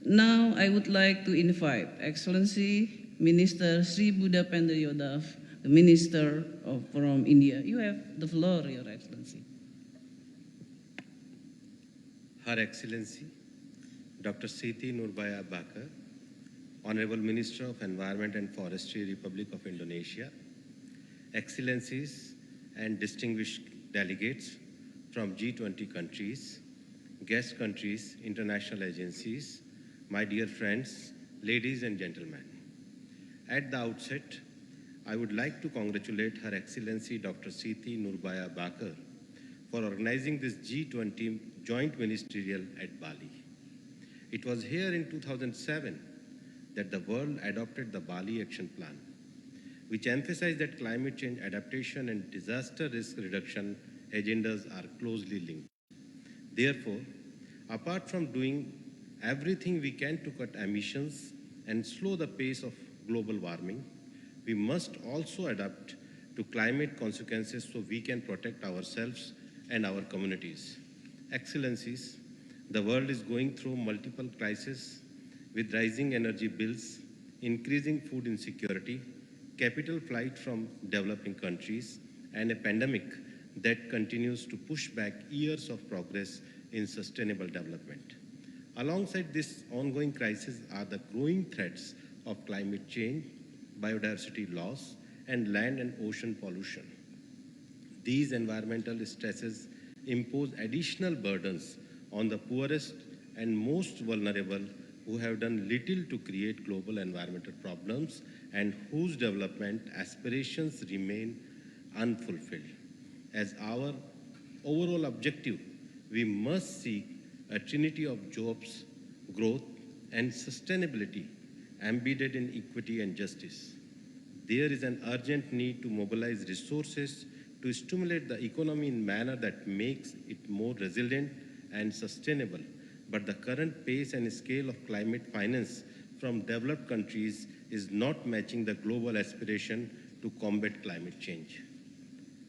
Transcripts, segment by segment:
Now, I would like to invite Excellency Minister Sri Bhupender Yadav, the Minister from India. You have the floor, Your Excellency. Her Excellency, Dr. Siti Nurbaya Bakar, Honorable Minister of Environment and Forestry, Republic of Indonesia, Excellencies and distinguished delegates from G20 countries, guest countries, international agencies, my dear friends, ladies and gentlemen. At the outset, I would like to congratulate Her Excellency Dr. Siti Nurbaya Bakar for organizing this G20 joint ministerial at Bali. It was here in 2007 that the world adopted the Bali Action Plan, which emphasized that climate change adaptation and disaster risk reduction agendas are closely linked. Therefore, apart from doing everything we can to cut emissions and slow the pace of global warming, we must also adapt to climate consequences so we can protect ourselves and our communities. Excellencies, the world is going through multiple crises with rising energy bills, increasing food insecurity, capital flight from developing countries, and a pandemic that continues to push back years of progress in sustainable development. Alongside this ongoing crisis are the growing threats of climate change, biodiversity loss, and land and ocean pollution. These environmental stresses impose additional burdens on the poorest and most vulnerable who have done little to create global environmental problems and whose development aspirations remain unfulfilled. As our overall objective, we must seek a trinity of jobs, growth, and sustainability embedded in equity and justice. There is an urgent need to mobilize resources to stimulate the economy in a manner that makes it more resilient and sustainable. But the current pace and scale of climate finance from developed countries is not matching the global aspiration to combat climate change.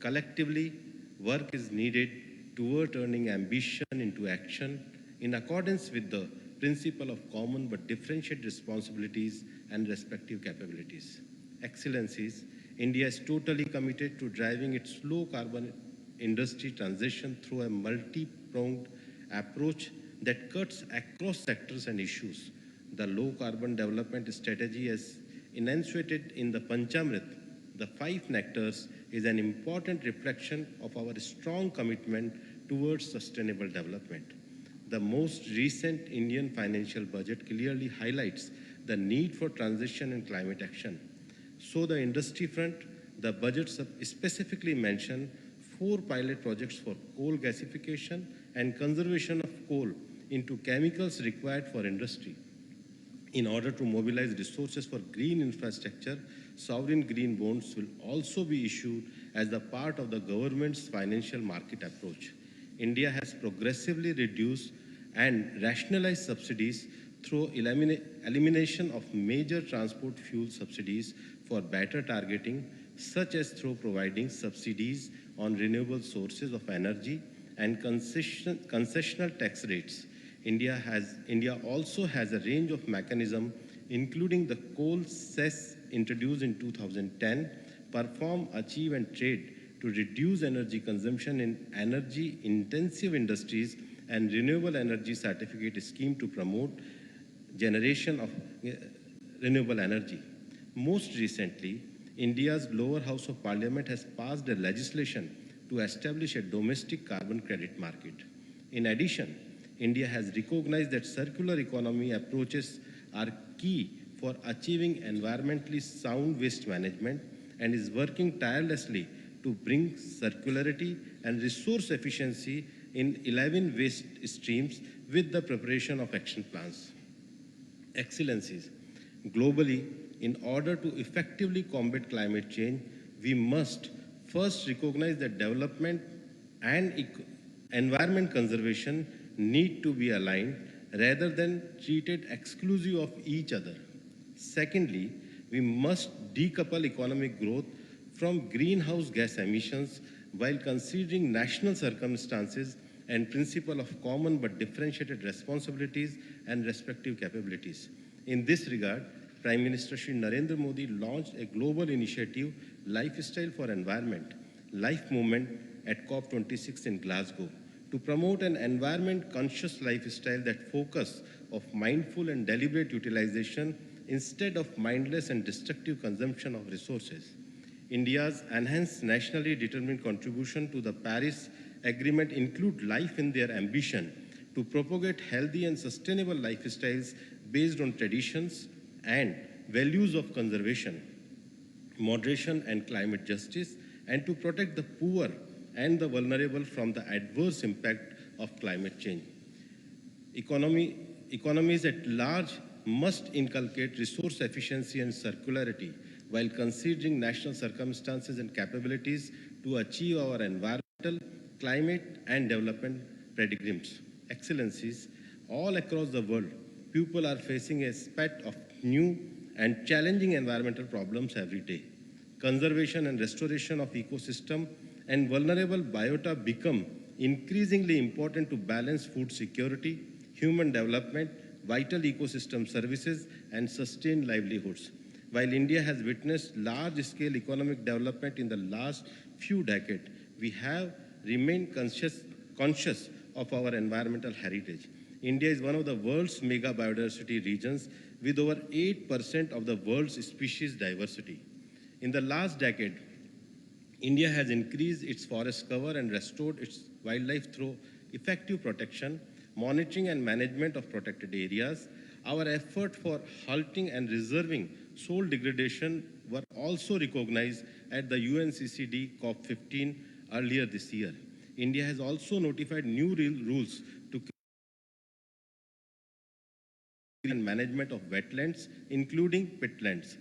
Collectively, work is needed toward turning ambition into action in accordance with the principle of common but differentiated responsibilities and respective capabilities. Excellencies, India is totally committed to driving its low-carbon industry transition through a multi-pronged approach that cuts across sectors and issues. The low-carbon development strategy, as enunciated in the Panchamrit, the 5 nectars, is an important reflection of our strong commitment towards sustainable development. The most recent Indian financial budget clearly highlights the need for transition and climate action. So the industry front, the budget specifically mentioned 4 pilot projects for coal gasification and conservation of coal into chemicals required for industry. In order to mobilize resources for green infrastructure, sovereign green bonds will also be issued as a part of the government's financial market approach. India has progressively reduced and rationalized subsidies through elimination of major transport fuel subsidies for better targeting, such as through providing subsidies on renewable sources of energy and concessional tax rates. India also has a range of mechanisms, including the coal cess introduced in 2010, perform, achieve, and trade to reduce energy consumption in energy-intensive industries, and renewable energy certificate scheme to promote generation of renewable energy. Most recently, India's lower house of parliament has passed a legislation to establish a domestic carbon credit market. In addition, India has recognized that circular economy approaches are key for achieving environmentally sound waste management and is working tirelessly to bring circularity and resource efficiency in 11 waste streams with the preparation of action plans. Excellencies, globally, in order to effectively combat climate change, we must first recognize that development and environment conservation need to be aligned rather than treated exclusive of each other. Secondly, we must decouple economic growth from greenhouse gas emissions while considering national circumstances and principle of common but differentiated responsibilities and respective capabilities. In this regard, Prime Minister Shri Narendra Modi launched a global initiative, Lifestyle for Environment, Life Movement, at COP26 in Glasgow, to promote an environment-conscious lifestyle that focuses on mindful and deliberate utilization instead of mindless and destructive consumption of resources. India's enhanced nationally determined contribution to the Paris Agreement include life in their ambition to propagate healthy and sustainable lifestyles based on traditions and values of conservation, moderation and climate justice, and to protect the poor and the vulnerable from the adverse impact of climate change. Economies at large must inculcate resource efficiency and circularity while considering national circumstances and capabilities to achieve our environmental, climate, and development paradigms. Excellencies, all across the world, people are facing a spate of new and challenging environmental problems every day. Conservation and restoration of ecosystem and vulnerable biota become increasingly important to balance food security, human development, vital ecosystem services, and sustained livelihoods. While India has witnessed large-scale economic development in the last few decades, we have remained conscious of our environmental heritage. India is one of the world's mega biodiversity regions with over 8% of the world's species diversity. In the last decade, India has increased its forest cover and restored its wildlife through effective protection, monitoring and management of protected areas. Our effort for halting and reserving soil degradation were also recognized at the UNCCD COP15 earlier this year. India has also notified new rules to and management of wetlands, including peatlands.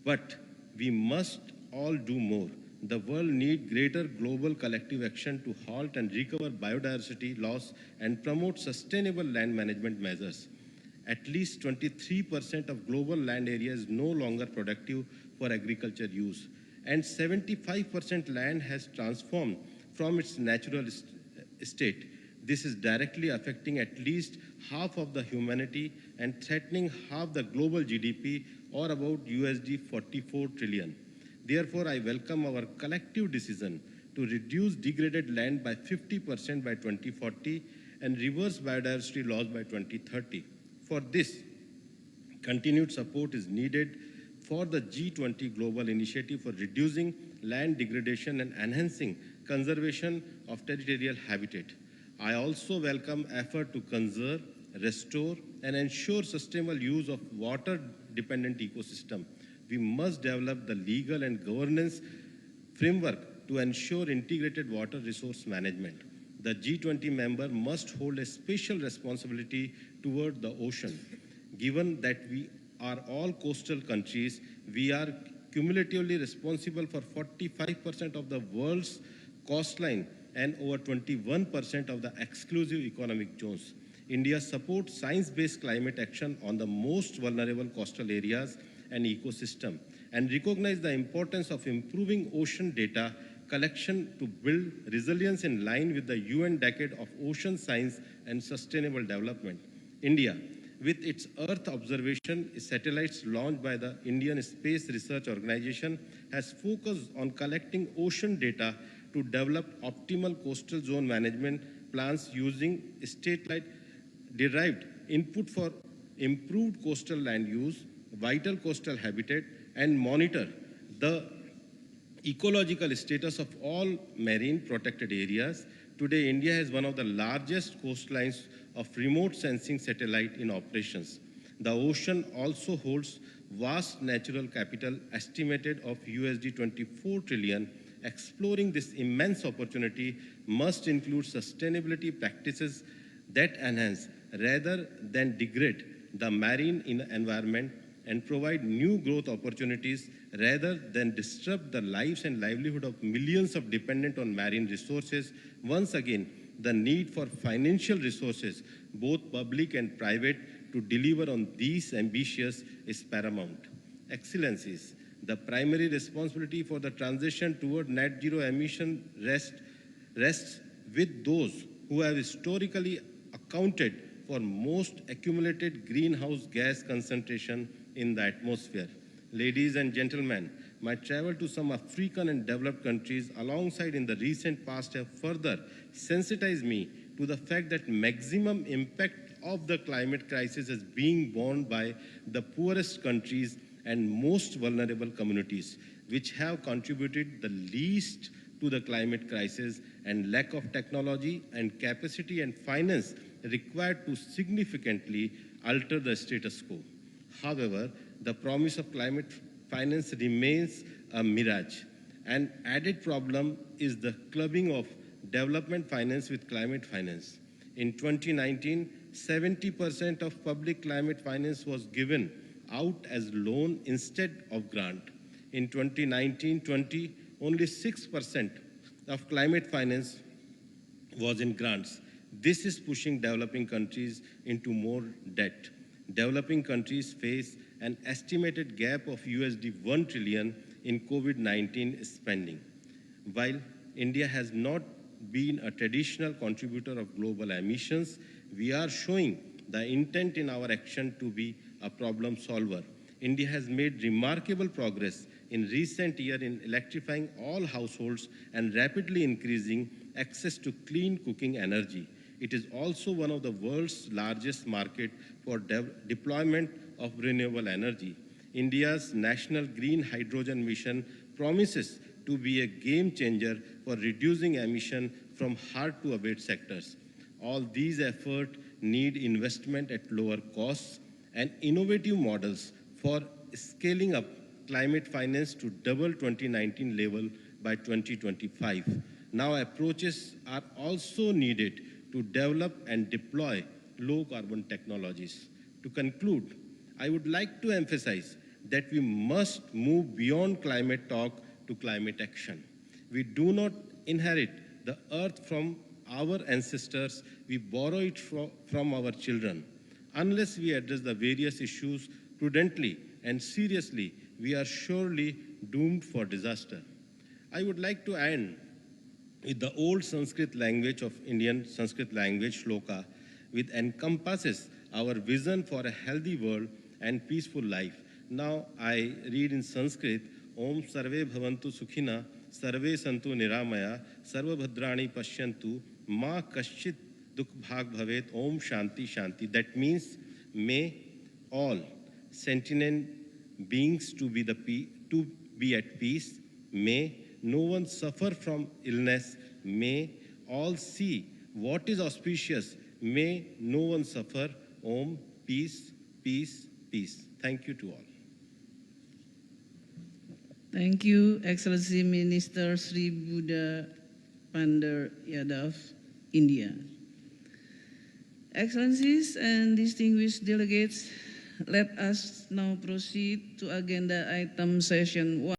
But we must all do more. The world needs greater global collective action to halt and recover biodiversity loss and promote sustainable land management measures. At least 23% of global land area is no longer productive for agriculture use, and 75% land has transformed from its natural state. This is directly affecting at least half of the humanity and threatening half the global GDP, or about USD 44 trillion. Therefore, I welcome our collective decision to reduce degraded land by 50% by 2040 and reverse biodiversity loss by 2030. For this, continued support is needed for the G20 Global Initiative for reducing land degradation and enhancing conservation of territorial habitat. I also welcome effort to conserve, restore, and ensure sustainable use of water-dependent ecosystem. We must develop the legal and governance framework to ensure integrated water resource management. The G20 member must hold a special responsibility toward the ocean. Given that we are all coastal countries, we are cumulatively responsible for 45% of the world's coastline and over 21% of the exclusive economic zones. India supports science-based climate action on the most vulnerable coastal areas and ecosystem, and recognize the importance of improving ocean data collection to build resilience in line with the UN Decade of Ocean Science and Sustainable Development. India, with its Earth observation satellites launched by the Indian Space Research Organization, has focused on collecting ocean data to develop optimal coastal zone management plans using satellite-derived input for improved coastal land use, vital coastal habitat, and monitor the ecological status of all marine protected areas. Today, India has one of the largest coastlines of remote sensing satellite in operations. The ocean also holds vast natural capital estimated of USD 24 trillion. Exploring this immense opportunity must include sustainability practices that enhance rather than degrade the marine environment and provide new growth opportunities rather than disrupt the lives and livelihood of millions of dependent on marine resources. Once again, the need for financial resources, both public and private, to deliver on these ambitions is paramount. Excellencies, the primary responsibility for the transition toward net zero emission rests with those who have historically accounted for most accumulated greenhouse gas concentration in the atmosphere. Ladies and gentlemen, my travel to some African and developed countries alongside in the recent past have further sensitized me to the fact that maximum impact of the climate crisis is being borne by the poorest countries and most vulnerable communities, which have contributed the least to the climate crisis and lack of technology and capacity and finance required to significantly alter the status quo. However, the promise of climate finance remains a mirage. An added problem is the clubbing of development finance with climate finance. In 2019, 70% of public climate finance was given out as loan instead of grant. In 2019-20, only 6% of climate finance was in grants. This is pushing developing countries into more debt. Developing countries face an estimated gap of USD 1 trillion in COVID-19 spending. While India has not been a traditional contributor of global emissions, we are showing the intent in our action to be a problem solver. India has made remarkable progress in recent years in electrifying all households and rapidly increasing access to clean cooking energy. It is also one of the world's largest market for deployment of renewable energy. India's national green hydrogen mission promises to be a game changer for reducing emission from hard-to-abate sectors. All these efforts need investment at lower costs and innovative models for scaling up climate finance to double 2019 level by 2025. Now approaches are also needed to develop and deploy low-carbon technologies. To conclude, I would like to emphasize that we must move beyond climate talk to climate action. We do not inherit the earth from our ancestors, we borrow it from our children. Unless we address the various issues prudently and seriously, we are surely doomed for disaster. I would like to end with the old Sanskrit language of Indian Sanskrit language, shloka, which encompasses our vision for a healthy world and peaceful life. Now I read in Sanskrit, Om Sarve Bhavantu Sukhina, Sarve Santu Niramaya, Sarva Bhadrani Pashyantu, Ma Kaschit Dukh Bhag Bhavet, Om Shanti Shanti. That means, may all sentient beings to be at peace, may no one suffer from illness, may all see what is auspicious, may no one suffer. Om, peace, peace, peace. Thank you to all. Thank you, Excellency Minister Sri Bhupender Yadav, India. Excellencies and distinguished delegates, let us now proceed to agenda item session 1.